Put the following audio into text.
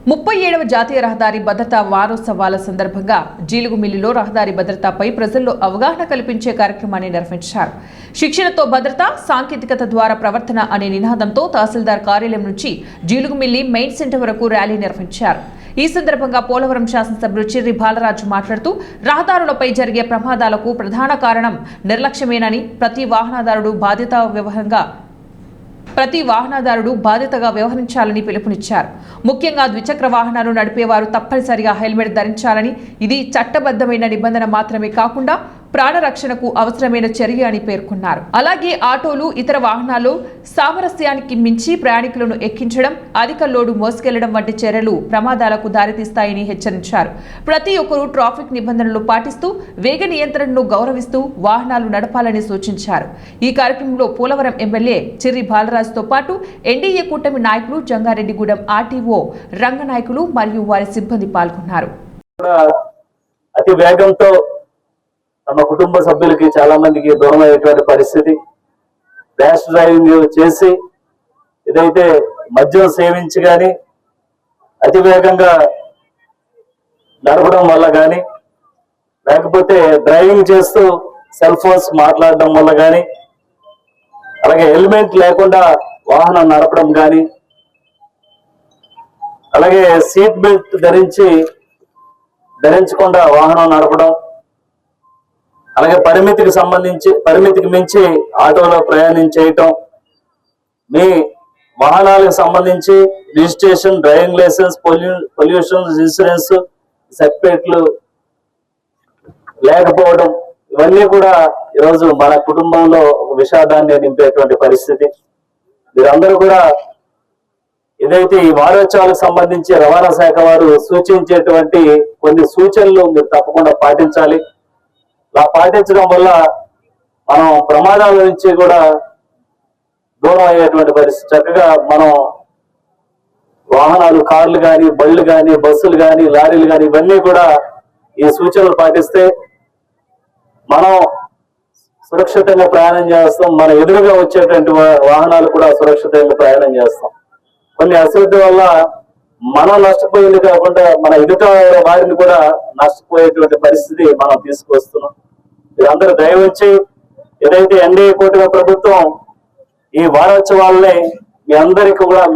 37వ జాతీయ రహదారి భద్రతా వారోత్సవాల సందర్భంగా జీలుగుమిల్లిలో రహదారి భద్రతపై ప్రజల్లో అవగాహన కల్పించే కార్యక్రమాన్ని నిర్వహించారు. శిక్షణతో భద్రత, సాంకేతికత ద్వారా ప్రవర్తన అనే నినాదంతో తహసీల్దార్ కార్యాలయం నుంచి జీలుగుమిల్లి మెయిన్ సెంటర్ వరకు ర్యాలీ నిర్వహించారు. ఈ సందర్భంగా పోలవరం శాసనసభ్యులు చిర్రి బాలరాజు మాట్లాడుతూ రహదారులపై జరిగే ప్రమాదాలకు ప్రధాన కారణం నిర్లక్ష్యమేనని, ప్రతి వాహనదారుడు బాధ్యతగా వ్యవహరించాలని పిలుపునిచ్చారు. ముఖ్యంగా ద్విచక్ర వాహనాలు నడిపేవారు తప్పనిసరిగా హెల్మెట్ ధరించాలని, ఇది చట్టబద్ధమైన నిబంధన మాత్రమే కాకుండా ప్రాణరక్షణకు అవసరమైన చర్య అని పేర్కొన్నారు. అలాగే ఆటోలు, ఇతర వాహనాలు సామరస్యానికి మించి ప్రయాణికులను ఎక్కించడం, అధిక లోడు మోసుకెళ్లడం వంటి చర్యలు ప్రమాదాలకు దారితీస్తాయని హెచ్చరించారు. ప్రతి ఒక్కరూ ట్రాఫిక్ నిబంధనలు పాటిస్తూ వేగ నియంత్రణను గౌరవిస్తూ వాహనాలు నడపాలని సూచించారు. ఈ కార్యక్రమంలో పోలవరం ఎమ్మెల్యే చిర్రి బాలరాజుతో పాటు ఎన్డీఏ కూటమి నాయకులు, జంగారెడ్డిగూడెం ఆర్టీఓ రంగనాయకులు మరియు వారి సిబ్బంది పాల్గొన్నారు. అతి వేగంతో తమ కుటుంబ సభ్యులకి చాలా మందికి దూరం అయ్యేటువంటి పరిస్థితి, ర్యాష్ డ్రైవింగ్ చేసి ఏదైతే మద్యం సేవించి కానీ అతి వేగంగా నడపడం వల్ల కానీ, లేకపోతే డ్రైవింగ్ చేస్తూ సెల్ ఫోన్స్ మాట్లాడడం వల్ల కానీ, అలాగే హెల్మెట్ లేకుండా వాహనం నడపడం కానీ, అలాగే సీట్ బెల్ట్ ధరించకుండా వాహనం నడపడం, అలాగే పరిమితికి మించి ఆటోలో ప్రయాణం చేయటం, మీ వాహనాలకు సంబంధించి registration, driving licence, pollution insurance సర్టిఫికేట్లు లేకపోవడం, ఇవన్నీ కూడా ఈరోజు మన కుటుంబంలో విషాదాన్ని నింపేటువంటి పరిస్థితి. మీరందరూ కూడా ఏదైతే ఈ వారోత్సవాలకు సంబంధించి రవాణా శాఖ వారు సూచించేటువంటి కొన్ని సూచనలు మీరు తప్పకుండా పాటించాలి. ఇలా పాటించడం వల్ల మనం ప్రమాదాల నుంచి కూడా దూరం అయ్యేటువంటి పరిస్థితి. చక్కగా మనం వాహనాలు, కార్లు కానీ, బళ్ళు కానీ, బస్సులు కానీ, లారీలు కానీ, ఇవన్నీ కూడా ఈ సూచనలు పాటిస్తే మనం సురక్షితంగా ప్రయాణం చేస్తాం. మన ఎదురుగా వచ్చేటువంటి వాహనాలు కూడా సురక్షితంగా ప్రయాణం చేస్తాం. కొన్ని అశ్రద్ధ వల్ల మనం నష్టపోయింది కాకుండా మన ఎదుట వారిని కూడా నష్టపోయేటువంటి పరిస్థితి మనం తీసుకొస్తున్నాం. మీరందరూ దయవచ్చి ఏదైతే ఎన్డీఏ కూటమి ప్రభుత్వం ఈ వారోత్సవాలని మీ అందరికీ కూడా